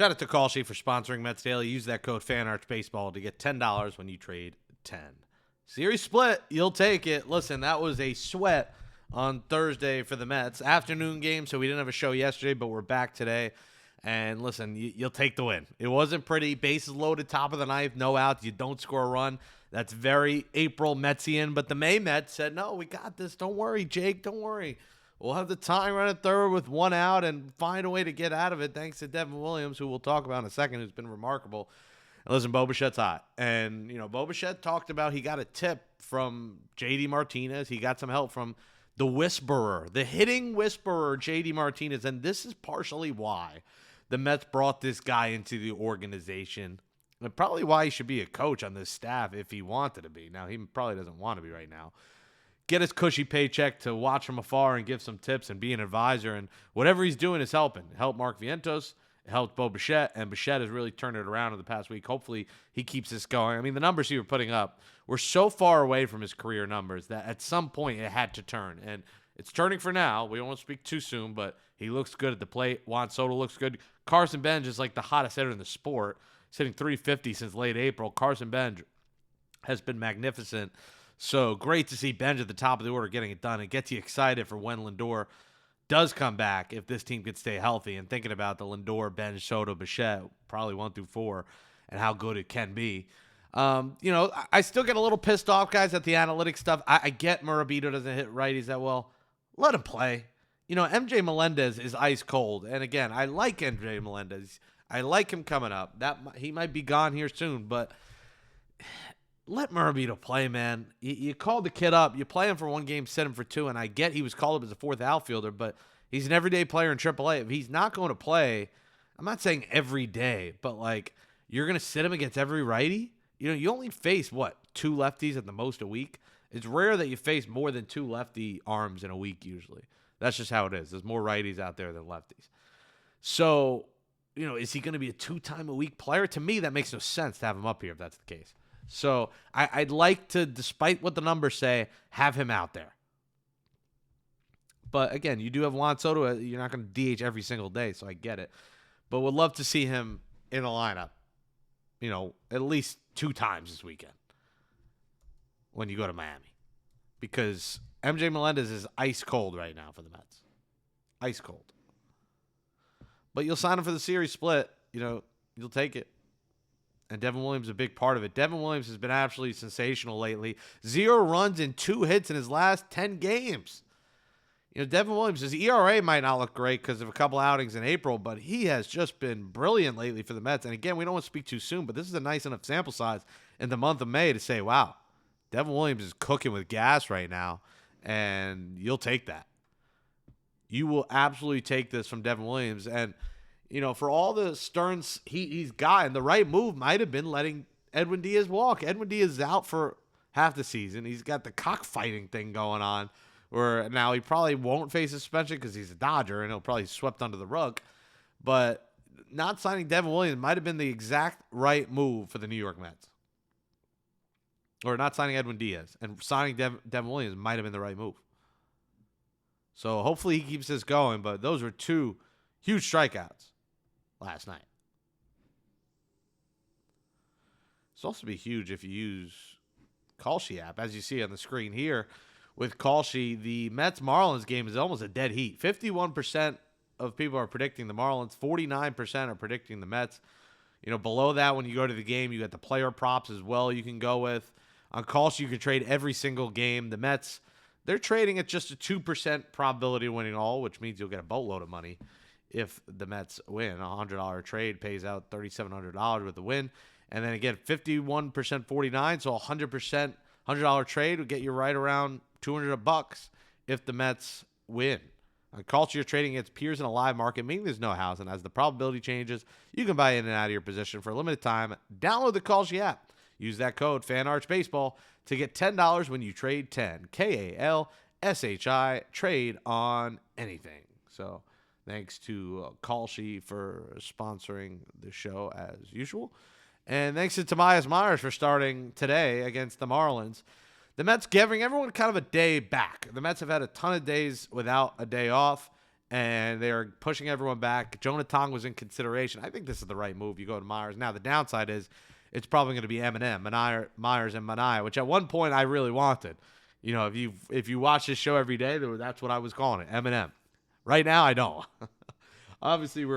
Shout out to Kalshi for sponsoring Mets Daily. Use that code FANARCHBASEBALL to get $10 when you trade 10. Series split, you'll take it. Listen, that was a sweat on Thursday for the Mets. Afternoon game, so we didn't have a show yesterday, but we're back today. And listen, you'll take the win. It wasn't pretty. Bases loaded, top of the ninth, no outs. You don't score a run. That's very April Metsian. But the May Mets said, no, we got this. Don't worry, Jake. Don't worry. We'll have the time run at third with one out and find a way to get out of it thanks to Devin Williams, who we'll talk about in a second, who's been remarkable. And listen, Bo Bichette's hot. And, Bo Bichette talked about he got a tip from J.D. Martinez. He got some help from the whisperer, the hitting whisperer, J.D. Martinez. And this is partially why the Mets brought this guy into the organization. And probably why he should be a coach on this staff if he wanted to be. Now, he probably doesn't want to be right now. Get his cushy paycheck to watch from afar and give some tips and be an advisor. And whatever he's doing is helping. It helped Mark Vientos. It helped Bo Bichette. And Bichette has really turned it around in the past week. Hopefully, he keeps this going. I mean, the numbers he was putting up were so far away from his career numbers that at some point it had to turn. And it's turning for now. We don't want to speak too soon, but he looks good at the plate. Juan Soto looks good. Carson Bench is like the hottest hitter in the sport. He's hitting 350 since late April. Carson Bench has been magnificent. So great to see Benj at the top of the order getting it done. It gets you excited for when Lindor does come back if this team can stay healthy. And thinking about the Lindor, Benj, Soto, Bichette, probably 1 through 4, and how good it can be. I still get a little pissed off, guys, at the analytics stuff. I get Murabito doesn't hit righties that well. Let him play. MJ Melendez is ice cold. And again, I like MJ Melendez. I like him coming up. He might be gone here soon, but let Murabito play, man. You called the kid up. You play him for one game, set him for 2, and I get he was called up as a 4th outfielder, but he's an everyday player in AAA. If he's not going to play, I'm not saying every day, but you're going to sit him against every righty? You only face, 2 lefties at the most a week? It's rare that you face more than 2 lefty arms in a week usually. That's just how it is. There's more righties out there than lefties. So, is he going to be a 2-time-a-week player? To me, that makes no sense to have him up here if that's the case. So I'd like to, despite what the numbers say, have him out there. But again, you do have Juan Soto. You're not going to DH every single day, so I get it. But would love to see him in the lineup, at least 2 times this weekend when you go to Miami. Because MJ Melendez is ice cold right now for the Mets. Ice cold. But you'll sign him for the series split. You'll take it. And Devin Williams is a big part of it. Devin Williams has been absolutely sensational lately. 0 runs and 2 hits in his last 10 games. Devin Williams, his ERA might not look great because of a couple outings in April, but he has just been brilliant lately for the Mets. And again, we don't want to speak too soon, but this is a nice enough sample size in the month of May to say, wow, Devin Williams is cooking with gas right now, and you'll take that. You will absolutely take this from Devin Williams. And for all the Stearns he's gotten, the right move might have been letting Edwin Diaz walk. Edwin Diaz is out for half the season. He's got the cockfighting thing going on, where now he probably won't face suspension because he's a Dodger and he'll probably swept under the rug. But not signing Devin Williams might have been the exact right move for the New York Mets. Or not signing Edwin Diaz and signing Devin Williams might have been the right move. So hopefully he keeps this going, but those were 2 huge strikeouts last night. It's also be huge if you use Kalshi app, as you see on the screen here. With Kalshi, the Mets-Marlins game is almost a dead heat. 51% of people are predicting the Marlins. 49% are predicting the Mets. Below that, when you go to the game, you got the player props as well you can go with. On Kalshi, you can trade every single game. The Mets, they're trading at just a 2% probability of winning all, which means you'll get a boatload of money if the Mets win. A $100 trade pays out $3,700 with the win. And then again, 51% 49, so a 100% $100 trade would get you right around $200 if the Mets win. On Kalshi, you're trading against peers in a live market, meaning there's no house. And as the probability changes, you can buy in and out of your position for a limited time. Download the Kalshi app. Use that code FANARCHBASEBALL to get $10 when you trade 10. KALSHI, trade on anything. So thanks to Kalshi for sponsoring the show as usual. And thanks to Tobias Myers for starting today against the Marlins. The Mets giving everyone kind of a day back. The Mets have had a ton of days without a day off, and they're pushing everyone back. Jonah Tong was in consideration. I think this is the right move. You go to Myers. Now, the downside is it's probably going to be Eminem, Myers, and Manaea, which at one point I really wanted. You know, if you watch this show every day, that's what I was calling it, Eminem. Right now, I don't. Obviously, we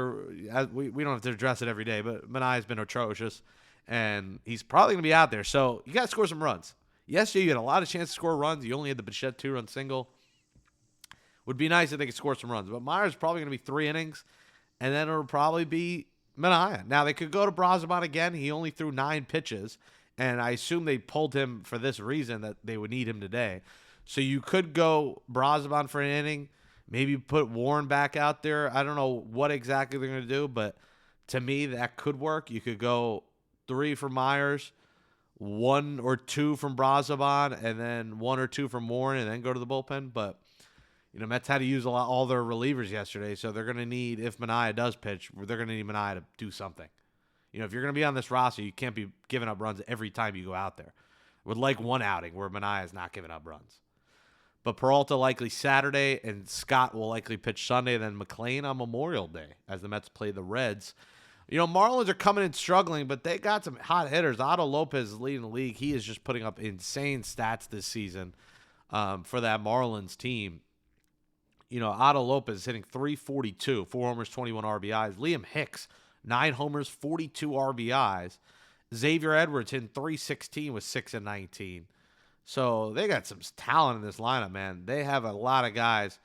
don't have to address it every day, but Manaea's been atrocious, and he's probably going to be out there. So you got to score some runs. Yesterday, you had a lot of chance to score runs. You only had the Bichette 2-run single. Would be nice if they could score some runs. But Myers is probably going to be 3 innings, and then it'll probably be Manaea. Now, they could go to Brazoban again. He only threw 9 pitches, and I assume they pulled him for this reason, that they would need him today. So you could go Brazoban for an inning, maybe put Warren back out there. I don't know what exactly they're going to do, but to me, that could work. You could go 3 for Myers, 1 or 2 from Brazoban, and then 1 or 2 from Warren, and then go to the bullpen. But you know, Mets had to use all their relievers yesterday, so they're going to need, if Manaea does pitch, they're going to need Manaea to do something. You know, if you're going to be on this roster, you can't be giving up runs every time you go out there. Would like one outing where Manaea is not giving up runs. But Peralta likely Saturday, and Scott will likely pitch Sunday, then McLean on Memorial Day as the Mets play the Reds. You know, Marlins are coming in struggling, but they got some hot hitters. Otto Lopez is leading the league. He is just putting up insane stats this season for that Marlins team. You know, Otto Lopez is hitting .342, 4 homers, 21 RBIs. Liam Hicks, 9 homers, 42 RBIs. Xavier Edwards hitting .316 with 6 and 19. So they got some talent in this lineup, man. They have a lot of guys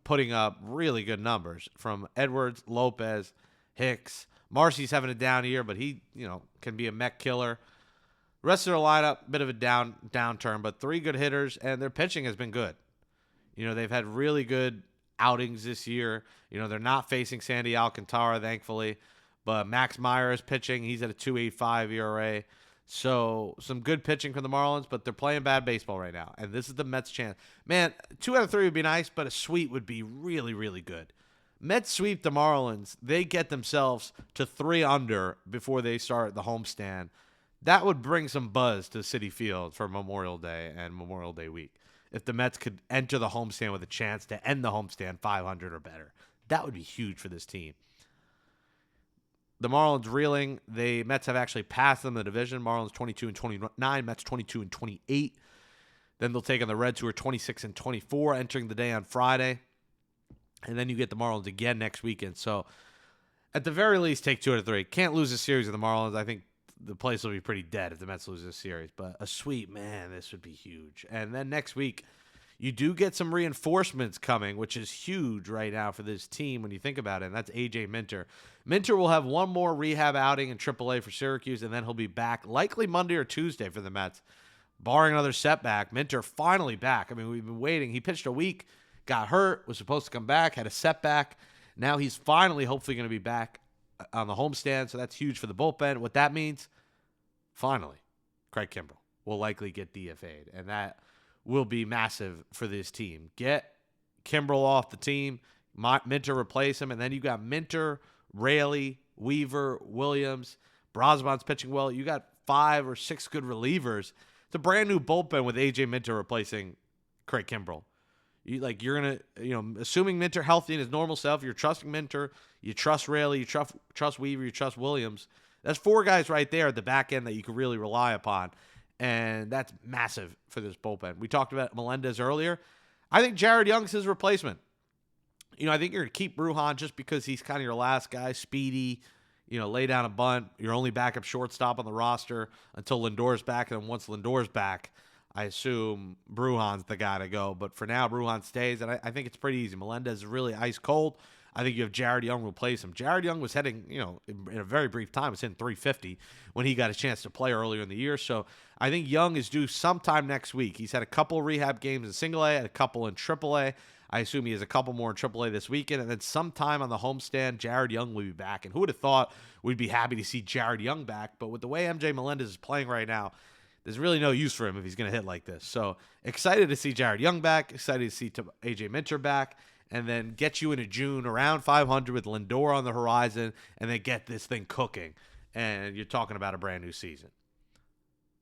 putting up really good numbers, from Edwards, Lopez, Hicks. Marcy's having a down year, but he, you know, can be a mech killer. Rest of their lineup, bit of a downturn, but 3 good hitters, and their pitching has been good. You know, they've had really good outings this year. You know, they're not facing Sandy Alcantara, thankfully. But Max Meyer is pitching. He's at a 2.85 ERA. So, some good pitching from the Marlins, but they're playing bad baseball right now. And this is the Mets' chance. Man, 2 out of 3 would be nice, but a sweep would be really, really good. Mets sweep the Marlins. They get themselves to 3 under before they start the homestand. That would bring some buzz to Citi Field for Memorial Day and Memorial Day week. If the Mets could enter the homestand with a chance to end the homestand 500 or better, that would be huge for this team. The Marlins reeling. The Mets have actually passed them in the division. Marlins 22 and 29, Mets 22 and 28. Then they'll take on the Reds, who are 26 and 24, entering the day on Friday. And then you get the Marlins again next weekend. So, at the very least, take 2 out of 3. Can't lose a series of the Marlins. I think the place will be pretty dead if the Mets lose this series. But a sweep, man, this would be huge. And then next week, you do get some reinforcements coming, which is huge right now for this team when you think about it, and that's A.J. Minter. Minter will have one more rehab outing in AAA for Syracuse, and then he'll be back likely Monday or Tuesday for the Mets. Barring another setback, Minter finally back. I mean, we've been waiting. He pitched a week, got hurt, was supposed to come back, had a setback. Now he's finally hopefully going to be back on the homestand, so that's huge for the bullpen. What that means, finally, Craig Kimbrell will likely get DFA'd, and that will be massive for this team. Get Kimbrell off the team, Minter replace him, and then you got Minter, Raley, Weaver, Williams. Brazoban's pitching well. You got 5 or 6 good relievers. It's a brand new bullpen with A.J. Minter replacing Craig Kimbrell. You're gonna, assuming Minter healthy in his normal self, you're trusting Minter, you trust Raley, you trust Weaver, you trust Williams. That's 4 guys right there at the back end that you can really rely upon, and that's massive for this bullpen. We talked about Melendez earlier. I think Jared Young's his replacement. I think you're gonna keep Brujan just because he's kind of your last guy, speedy. Lay down a bunt. Your only backup shortstop on the roster until Lindor's back, and then once Lindor's back, I assume Brujan's the guy to go. But for now, Brujan stays, and I think it's pretty easy. Melendez is really ice cold. I think you have Jared Young replace him. Jared Young was heading, in a very brief time, was hitting .350 when he got a chance to play earlier in the year. So I think Young is due sometime next week. He's had a couple rehab games in single-A and a couple in triple-A. I assume he has a couple more in AAA this weekend. And then sometime on the homestand, Jared Young will be back. And who would have thought we'd be happy to see Jared Young back? But with the way MJ Melendez is playing right now, there's really no use for him if he's going to hit like this. So excited to see Jared Young back. Excited to see A.J. Minter back. And then get you into June around 500 with Lindor on the horizon. And then get this thing cooking. And you're talking about a brand new season.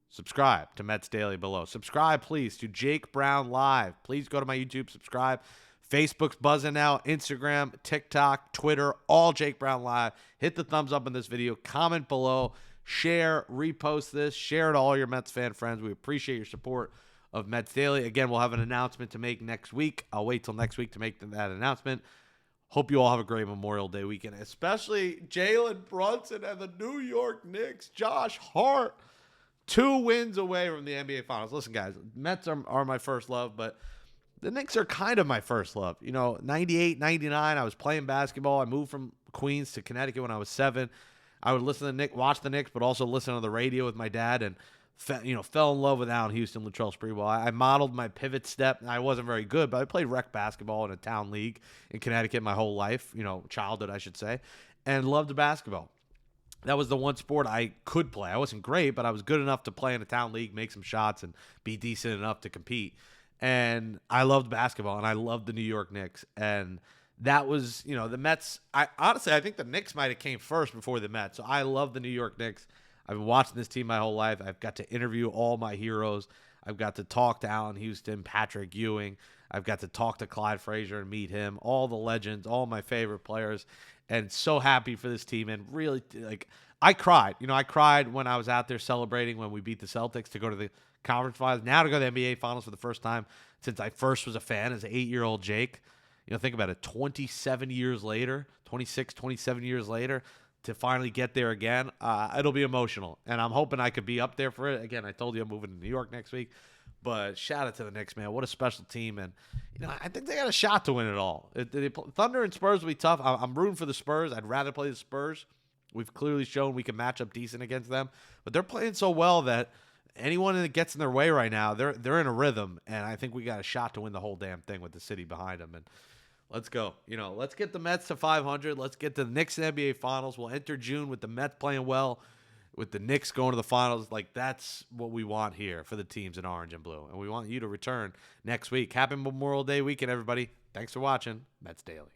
Subscribe to Mets Daily below. Subscribe, please, to Jake Brown Live. Please go to my YouTube, subscribe. Facebook's buzzing out, Instagram, TikTok, Twitter, all Jake Brown Live. Hit the thumbs up in this video, comment below, share, repost this, share it to all your Mets fan friends. We appreciate your support of Mets Daily. Again, we'll have an announcement to make next week. I'll wait till next week to make that announcement. Hope you all have a great Memorial Day weekend, especially Jalen Brunson and the New York Knicks. Josh Hart, 2 wins away from the NBA Finals. Listen, guys, Mets are my first love, but the Knicks are kind of my first love. 98, 99, I was playing basketball. I moved from Queens to Connecticut when I was 7. I would listen to the Knicks, watch the Knicks, but also listen to the radio with my dad, and fell in love with Allen Houston, Latrell Sprewell. I modeled my pivot step. I wasn't very good, but I played rec basketball in a town league in Connecticut my whole life, childhood, I should say, and loved basketball. That was the one sport I could play. I wasn't great, but I was good enough to play in a town league, make some shots, and be decent enough to compete. And I loved basketball, and I loved the New York Knicks. And that was, the Mets. I think the Knicks might have came first before the Mets. So I love the New York Knicks. I've been watching this team my whole life. I've got to interview all my heroes. I've got to talk to Allen Houston, Patrick Ewing. I've got to talk to Clyde Frazier and meet him, all the legends, all my favorite players, and so happy for this team. And really, I cried. I cried when I was out there celebrating when we beat the Celtics to go to the conference finals. Now to go to the NBA Finals for the first time since I first was a fan as an 8-year-old Jake. Think about it, 27 years later, 26, 27 years later, to finally get there again, it'll be emotional. And I'm hoping I could be up there for it. Again, I told you I'm moving to New York next week. But shout out to the Knicks, man. What a special team. And, I think they got a shot to win it all. Thunder and Spurs will be tough. I'm rooting for the Spurs. I'd rather play the Spurs. We've clearly shown we can match up decent against them. But they're playing so well that anyone that gets in their way right now, they're in a rhythm. And I think we got a shot to win the whole damn thing with the city behind them. And let's go. Let's get the Mets to 500. Let's get the Knicks in the NBA Finals. We'll enter June with the Mets playing well, with the Knicks going to the finals. That's what we want here for the teams in orange and blue. And we want you to return next week. Happy Memorial Day weekend, everybody. Thanks for watching Mets Daily.